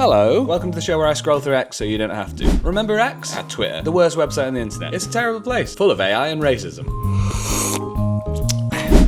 Hello. Welcome to the show where I scroll through X so you don't have to. Remember X? At Twitter. The worst website on the internet. It's a terrible place. Full of AI and racism.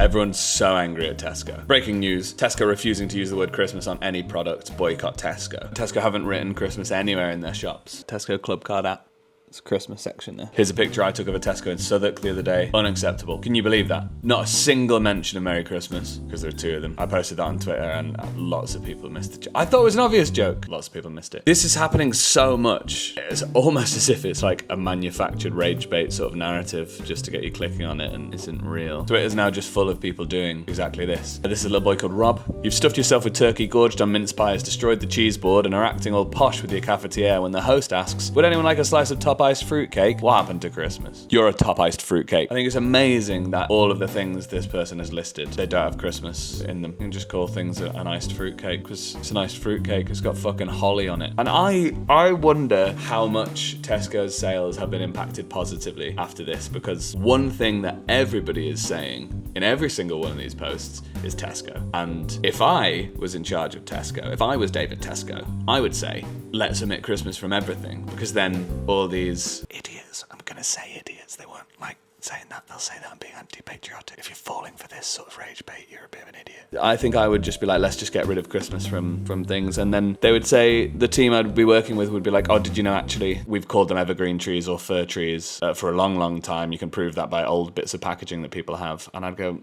Everyone's so angry at Tesco. Breaking news, Tesco refusing to use the word Christmas on any product. Boycott Tesco. Tesco haven't written Christmas anywhere in their shops. Tesco Club Card app. It's a Christmas section there. Here's a picture I took of a Tesco in Southwark the other day. Unacceptable. Can you believe that? Not a single mention of Merry Christmas, because there are two of them. I posted that on Twitter and lots of people missed the joke. I thought it was an obvious joke. Lots of people missed it. This is happening so much. It's almost as if it's like a manufactured rage bait sort of narrative just to get you clicking on it and isn't real. Twitter's now just full of people doing exactly this. This is a little boy called Rob. You've stuffed yourself with turkey, gorged on mince pies, destroyed the cheese board and are acting all posh with your cafetiere when the host asks, would anyone like a slice of top iced fruitcake? What happened to Christmas? You're a top iced fruitcake. I think it's amazing that all of the things this person has listed, they don't have Christmas in them. You can just call things an iced fruitcake because it's an iced fruitcake. It's got fucking holly on it. And I wonder how much Tesco's sales have been impacted positively after this, because one thing that everybody is saying in every single one of these posts is Tesco. And if I was in charge of Tesco, if I was David Tesco, I would say, let's omit Christmas from everything, because then all these idiots, I'm gonna say idiots, they won't like saying that, they'll say that I'm being anti-patriotic. If you're falling for this sort of rage bait, you're a bit of an idiot. I think I would just be like, let's just get rid of Christmas from things. And then they would say, the team I'd be working with would be like, oh, did you know actually we've called them evergreen trees or fir trees for a long, long time. You can prove that by old bits of packaging that people have. And I'd go,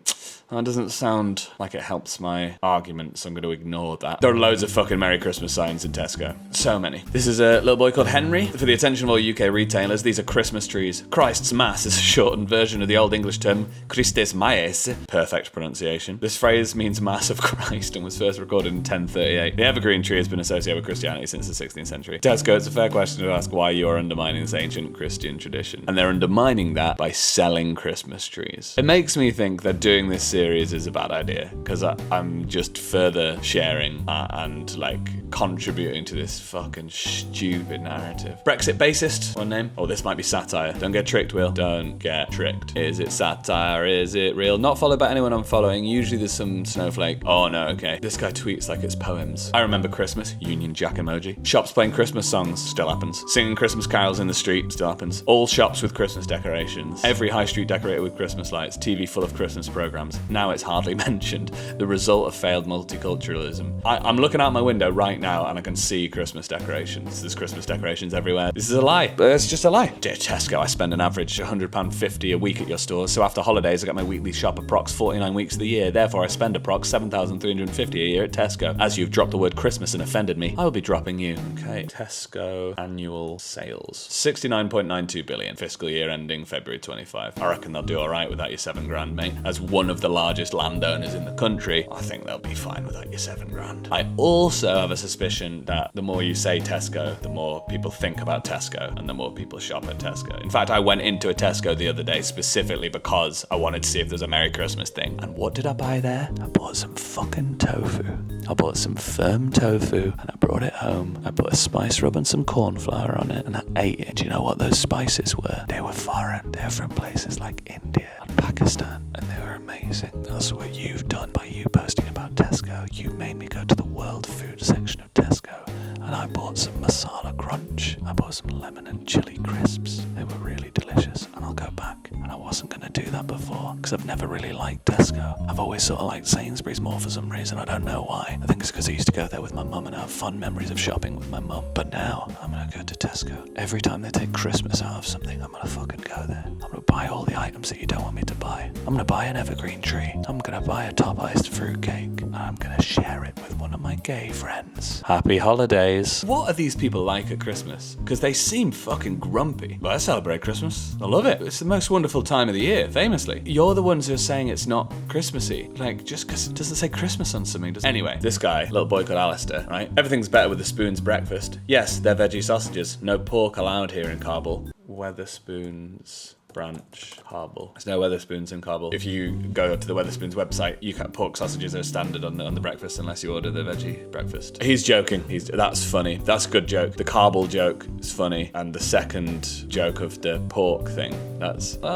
that doesn't sound like it helps my argument, so I'm going to ignore that. There are loads of fucking Merry Christmas signs in Tesco. So many. This is a little boy called Henry. For the attention of all UK retailers, these are Christmas trees. Christ's Mass is a shortened version of the Old English term Christes Maes. Perfect pronunciation. This phrase means Mass of Christ and was first recorded in 1038. The evergreen tree has been associated with Christianity since the 16th century. Tesco, it's a fair question to ask why you're undermining this ancient Christian tradition. And they're undermining that by selling Christmas trees. It makes me think that doing this series is a bad idea, because I'm just further sharing and like contributing to this fucking stupid narrative. Brexit basist, one name. Oh, this might be satire. Don't get tricked, Will. Don't get tricked. Is it satire? Is it real? Not followed by anyone I'm following. Usually there's some snowflake. Oh no, okay. This guy tweets like it's poems. I remember Christmas. Union Jack emoji. Shops playing Christmas songs. Still happens. Singing Christmas carols in the street. Still happens. All shops with Christmas decorations. Every high street decorated with Christmas lights. TV full of Christmas programs. Now it's hardly mentioned. The result of failed multiculturalism. I'm looking out my window right now and I can see Christmas decorations. There's Christmas decorations everywhere. This is a lie. It's just a lie. Dear Tesco, I spend an average £100.50 a week at your stores, so after holidays I get my weekly shop approx 49 weeks of the year. Therefore I spend approx 7,350 a year at Tesco. As you've dropped the word Christmas and offended me, I will be dropping you. Okay. Tesco annual sales. 69.92 billion. Fiscal year ending February 25. I reckon they'll do alright without your £7,000, mate. As one of the largest landowners in the country, I think they'll be fine without your £7,000. I also have a suspicion that the more you say Tesco, the more people think about Tesco and the more people shop at Tesco. In fact, I went into a Tesco the other day specifically because I wanted to see if there's a Merry Christmas thing. And what did I buy there? I bought some fucking tofu. I bought some firm tofu and I brought it home. I put a spice rub and some corn flour on it and I ate it. Do you know what those spices were? They were foreign. They were from places like India and Pakistan, and they were amazing. That's what you've done by you posting about Tesco. You made me go to the world food section of Tesco and I bought some masala crunch. I bought some lemon and chili crisps. They were really delicious and I'll go back. And I wasn't going to do that before because I've never really liked Tesco. I've always sort of liked Sainsbury's more for some reason. I don't know why. I think it's because I used to go there with my mum and I have fond memories of shopping with my mum. But now I'm going to go to Tesco. Every time they take Christmas out of something, I'm going to fucking go there. I'm going to buy all the items that you don't want me to buy. I'm going to buy an evergreen tree. I'm going to buy a top iced fruitcake. And I'm going to share it with one of my gay friends. Happy holidays. What are these people like at Christmas? Because they seem fucking grumpy. But I celebrate Christmas. I love it. It's the most wonderful time of the year, famously. You're the ones who are saying it's not Christmassy. Like, just because it doesn't say Christmas on something. Anyway, this guy, little boy called Alistair, right? Everything's better with the spoon's breakfast. Yes, they're veggie sausages. No pork allowed here in Kabul. Weatherspoons Branch, Kabul. There's no Wetherspoons in Kabul. If you go to the Wetherspoons website, you can pork sausages are standard on the breakfast unless you order the veggie breakfast. He's joking. That's funny. That's a good joke. The Kabul joke is funny, and the second joke of the pork thing.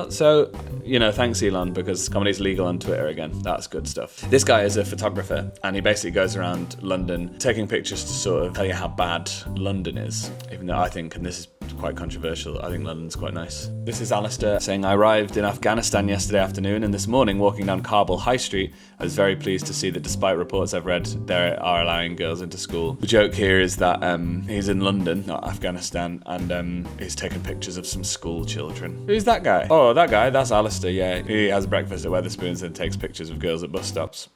So thanks Elon, because comedy's legal on Twitter again. That's good stuff. This guy is a photographer, and he basically goes around London taking pictures to sort of tell you how bad London is. Even though I think, and this is quite controversial, I think London's quite nice. This is Alistair saying, I arrived in Afghanistan yesterday afternoon, and this morning walking down Kabul High Street, I was very pleased to see that despite reports I've read, they are allowing girls into school. The joke here is that he's in London, not Afghanistan, and he's taking pictures of some school children. Who's that guy? Oh, that guy, that's Alistair, yeah. He has breakfast at Wetherspoons and takes pictures of girls at bus stops.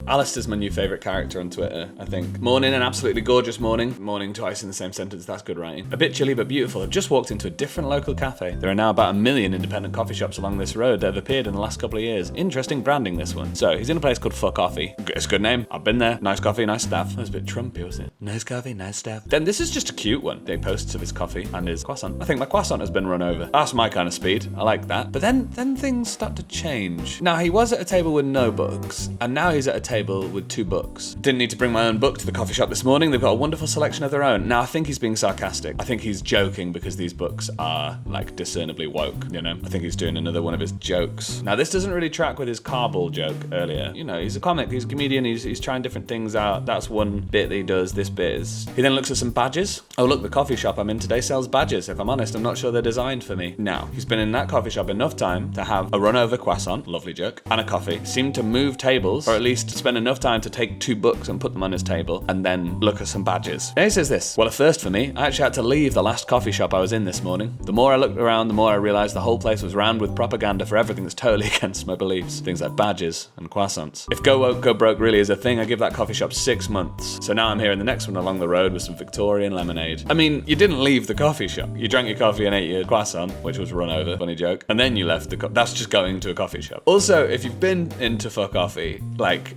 Alistair's my new favourite character on Twitter, I think. Morning, an absolutely gorgeous morning. Morning twice in the same sentence, that's good writing. A bit chilly but beautiful. I've just walked into a different local cafe. There are now about 1 million independent coffee shops along this road that have appeared in the last couple of years. Interesting branding, this one. So, he's in a place called Fuck Coffee. It's a good name. I've been there. Nice coffee, nice staff. That was a bit Trumpy, wasn't it? Nice coffee, nice staff. Then this is just a cute one. He posts of his coffee and his croissant. I think my croissant has been run over. That's my kind of speed. I like that. But then things start to change. Now, he was at a table with no books, and now he's at a table with 2 books. Didn't need to bring my own book to the coffee shop this morning. They've got a wonderful selection of their own. Now, I think he's being sarcastic. I think he's joking because these books are, discernibly woke, I think he's doing another one of his jokes. Now, this doesn't really track with his Kabul joke earlier. He's a comic, he's a comedian, he's trying different things out. That's one bit that he does. This bit is... He then looks at some badges. Oh, look, the coffee shop I'm in today sells badges. If I'm honest, I'm not sure they're designed for me. Now, he's been in that coffee shop enough time to have a run-over croissant, lovely joke, and a coffee. Seemed to move tables, or at least spend enough time to take 2 books and put them on his table, and then look at some badges. And he says this, well, a first for me, I actually had to leave the last coffee shop I was in this morning. The more I looked around, the more I realised the whole place was rammed with propaganda for everything that's totally against my beliefs. Things like badges and croissants. If go woke, go broke really is a thing, I give that coffee shop 6 months. So now I'm here in the next one along the road with some Victorian lemonade. I mean, you didn't leave the coffee shop. You drank your coffee and ate your croissant, which was run over, funny joke, and then you left that's just going to a coffee shop. Also, if you've been into Fuck Coffee,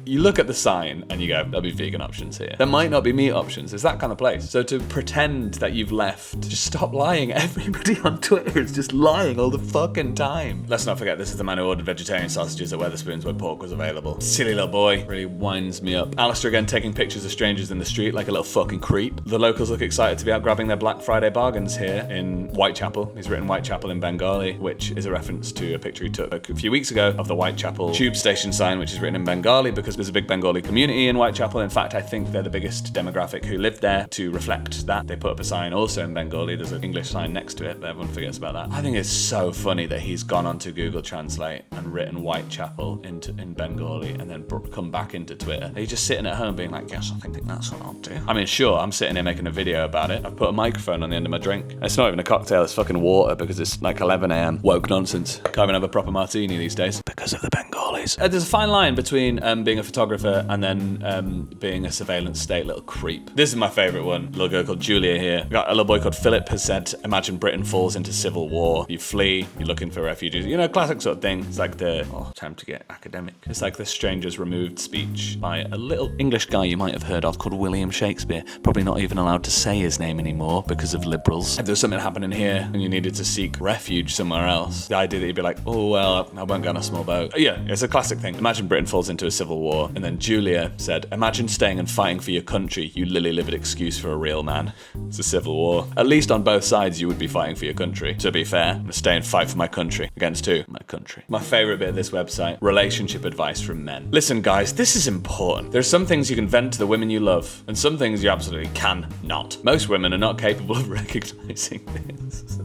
you look at the sign and you go, there'll be vegan options here. There might not be meat options. It's that kind of place. So to pretend that you've left, just stop lying. Everybody on Twitter is just lying all the fucking time. Let's not forget, this is the man who ordered vegetarian sausages at Wetherspoons where pork was available. Silly little boy. Really winds me up. Alistair again taking pictures of strangers in the street like a little fucking creep. The locals look excited to be out grabbing their Black Friday bargains here in Whitechapel. He's written Whitechapel in Bengali, which is a reference to a picture he took a few weeks ago of the Whitechapel tube station sign, which is written in Bengali because there's a big Bengali community in Whitechapel. In fact, I think they're the biggest demographic who live there. To reflect that, they put up a sign also in Bengali. There's an English sign next to it, but everyone forgets about that. I think it's so funny that he's gone onto Google Translate and written Whitechapel in Bengali and then come back into Twitter. He's just sitting at home being like, yes, I think that's what I'll do. I mean, sure, I'm sitting here making a video about it. I've put a microphone on the end of my drink. It's not even a cocktail, it's fucking water because it's 11 a.m. Woke nonsense. Can't even have a proper martini these days because of the Bengalis. There's a fine line between being a photographer and then being a surveillance state little creep. This is my favourite one. A little girl called Julia here. Got a little boy called Philip has said, imagine Britain falls into civil war. You flee, you're looking for refugees. Classic sort of thing. It's like time to get academic. It's like the Strangers Removed speech by a little English guy you might have heard of called William Shakespeare. Probably not even allowed to say his name anymore because of liberals. If there was something happening here and you needed to seek refuge somewhere else, the idea that you'd be like, oh, well, I won't go on a small boat. Yeah, it's a classic thing. Imagine Britain falls into a civil war. And then Julia said, imagine staying and fighting for your country, you lily-livered excuse for a real man. It's a civil war. At least on both sides you would be fighting for your country. To be fair, I'm gonna stay and fight for my country. Against who? My country. My favourite bit of this website, relationship advice from men. Listen guys, this is important. There are some things you can vent to the women you love, and some things you absolutely cannot. Most women are not capable of recognising this.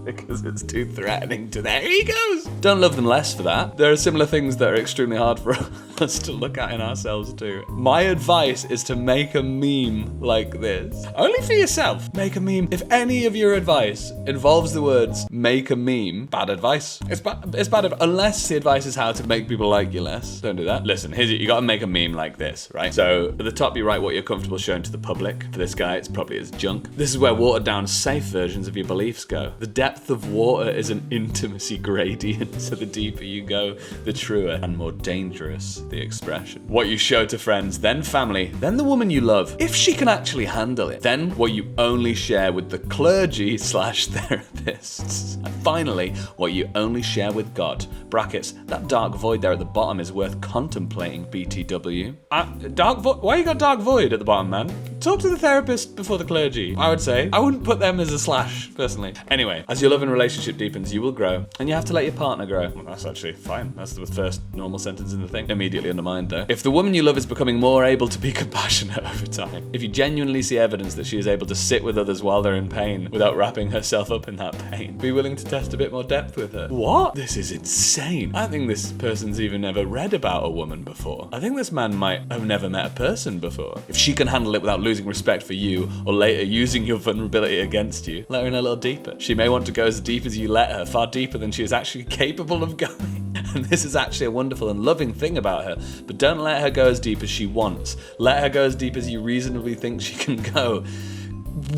Because it's too threatening to their egos. Don't love them less for that. There are similar things that are extremely hard for us to look at in ourselves too. My advice is to make a meme like this. Only for yourself. Make a meme. If any of your advice involves the words make a meme, bad advice. It's bad unless the advice is how to make people like you less. Don't do that. Listen, you gotta make a meme like this, right? So at the top you write what you're comfortable showing to the public. For this guy, it's probably his junk. This is where watered down safe versions of your beliefs go. The depth of water is an intimacy gradient, so the deeper you go, the truer and more dangerous the expression. What you show to friends, then family, then the woman you love, if she can actually handle it. Then what you only share with the clergy/therapists. And finally, what you only share with God. Brackets, that dark void there at the bottom is worth contemplating, BTW. Dark void? Why you got dark void at the bottom, man? Talk to the therapist before the clergy, I would say. I wouldn't put them as a slash, personally. Anyway, as your love and relationship deepens, you will grow, and you have to let your partner grow. Well, that's actually fine. That's the first normal sentence in the thing. Immediately undermined, though. If the woman you love is becoming more able to be compassionate over time, if you genuinely see evidence that she is able to sit with others while they're in pain without wrapping herself up in that pain, be willing to test a bit more depth with her. What? This is insane. I think this person's even never read about a woman before. I think this man might have never met a person before. If she can handle it without losing respect for you, or later using your vulnerability against you, let her in a little deeper. She may want to go as deep as you let her, far deeper than she is actually capable of going. And this is actually a wonderful and loving thing about her. But don't let her go as deep as she wants. Let her go as deep as you reasonably think she can go.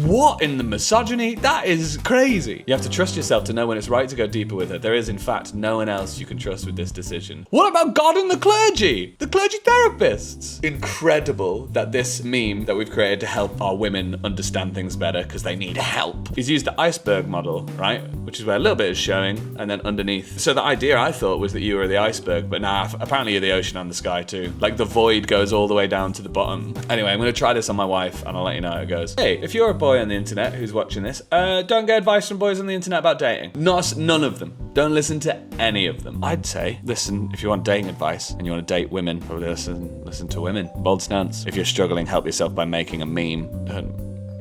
What in the misogyny? That is crazy. You have to trust yourself to know when it's right to go deeper with her. There is, in fact, no one else you can trust with this decision. What about God and the clergy? The clergy therapists? Incredible that this meme that we've created to help our women understand things better because they need help is used the iceberg model, right? Which is where a little bit is showing and then underneath. So the idea I thought was that you were the iceberg, but now apparently you're the ocean and the sky too. Like the void goes all the way down to the bottom. Anyway, I'm going to try this on my wife and I'll let you know how it goes. Hey, if you're a boy on the internet who's watching this, don't get advice from boys on the internet about dating. None of them. Don't listen to any of them. I'd say listen if you want dating advice and you want to date women. Probably listen to women. Bold stance. If you're struggling, help yourself by making a meme.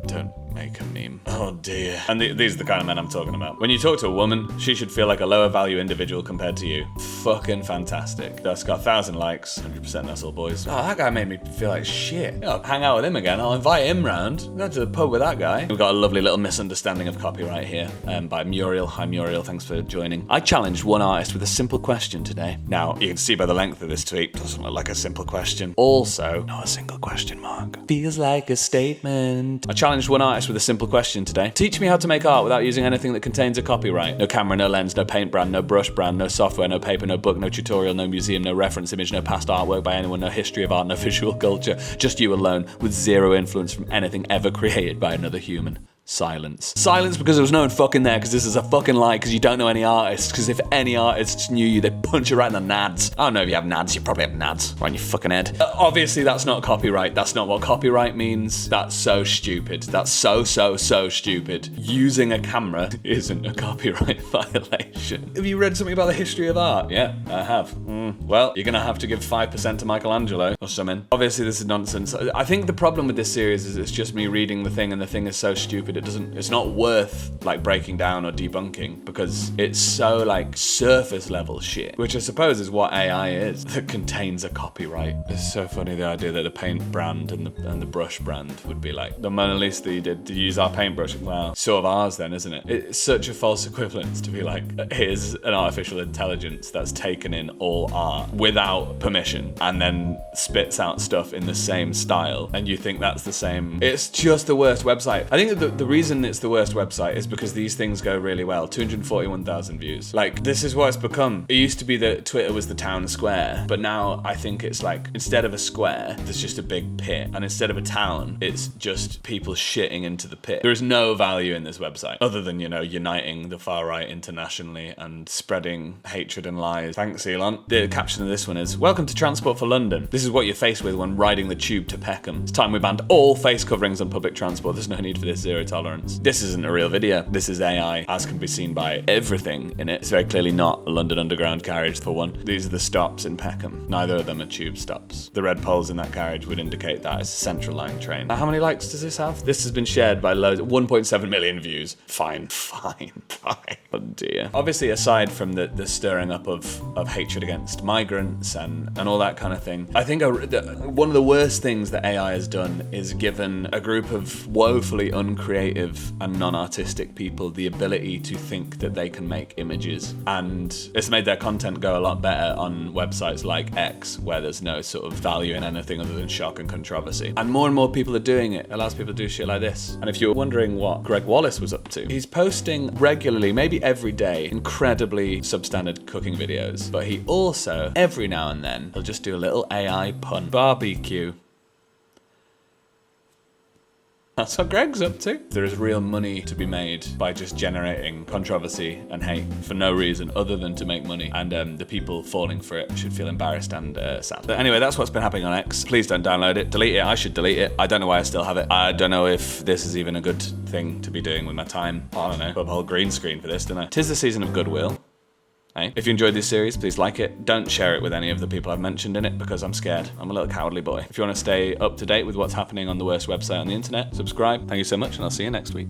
Don't make a meme. Oh dear. And these are the kind of men I'm talking about. When you talk to a woman, she should feel like a lower value individual compared to you. Fucking fantastic. That's got 1,000 likes. 100% that's all boys. Oh, that guy made me feel like shit. I'll hang out with him again. I'll invite him round. Go to the pub with that guy. We've got a lovely little misunderstanding of copyright here by Muriel. Hi Muriel, thanks for joining. I challenged one artist with a simple question today. Now, you can see by the length of this tweet, doesn't look like a simple question. Also, not a single question mark. Feels like a statement. I challenged one artist with a simple question today. Teach me how to make art without using anything that contains a copyright. No camera, no lens, no paint brand, no brush brand, no software, no paper, no book, no tutorial, no museum, no reference image, no past artwork by anyone, no history of art, no visual culture. Just you alone, with zero influence from anything ever created by another human. Silence. Silence because there was no one fucking there, because this is a fucking lie, because you don't know any artists, because if any artists knew you, they'd punch you right in the nads. I don't know if you have nads, you probably have nads right in your fucking head. Obviously that's not copyright, that's not what copyright means. That's so stupid. That's so stupid. Using a camera isn't a copyright violation. Have you read something about the history of art? Yeah, I have. Well, you're gonna have to give 5% to Michelangelo or something. Obviously this is nonsense. I think the problem with this series is it's just me reading the thing and the thing is so stupid it's not worth like breaking down or debunking because it's so like surface level shit, which I suppose is what AI is, that contains a copyright. It's so funny the idea that the paint brand and the brush brand would be like the Mona Lisa that you did to use our paintbrush. Wow, sort of ours then, isn't it? It's such a false equivalence to be like, here's an artificial intelligence that's taken in all art without permission and then spits out stuff in the same style, and you think that's the same. It's just the worst website. I think that the reason it's the worst website is because these things go really well. 241,000 views. Like, this is what it's become. It used to be that Twitter was the town square, but now I think it's like, instead of a square, there's just a big pit. And instead of a town, it's just people shitting into the pit. There is no value in this website, other than, you know, uniting the far right internationally and spreading hatred and lies. Thanks, Elon. The caption of this one is, welcome to Transport for London. This is what you're faced with when riding the tube to Peckham. It's time we banned all face coverings on public transport. There's no need for this zero tolerance. This isn't a real video. This is AI, as can be seen by everything in it. It's very clearly not a London Underground carriage, for one. These are the stops in Peckham. Neither of them are tube stops. The red poles in that carriage would indicate that it's a Central Line train. How many likes does this have? This has been shared by loads. 1.7 million views. Fine. Oh dear. Obviously, aside from the stirring up of hatred against migrants and all that kind of thing, I think one of the worst things that AI has done is given a group of woefully uncreative non-creative and non-artistic people the ability to think that they can make images. And it's made their content go a lot better on websites like X, where there's no sort of value in anything other than shock and controversy. And more people are doing it. It allows people to do shit like this. And if you're wondering what Greg Wallace was up to, he's posting regularly, maybe every day, incredibly substandard cooking videos. But he also, every now and then, he'll just do a little AI pun. Barbecue. That's what Greg's up to. There is real money to be made by just generating controversy and hate for no reason other than to make money. And the people falling for it should feel embarrassed and sad. But anyway, that's what's been happening on X. Please don't download it. Delete it. I should delete it. I don't know why I still have it. I don't know if this is even a good thing to be doing with my time. I don't know. Put up a whole green screen for this, don't I? 'Tis the season of goodwill. Hey, if you enjoyed this series, please like it. Don't share it with any of the people I've mentioned in it because I'm scared. I'm a little cowardly boy. If you want to stay up to date with what's happening on the worst website on the internet, subscribe. Thank you so much, and I'll see you next week.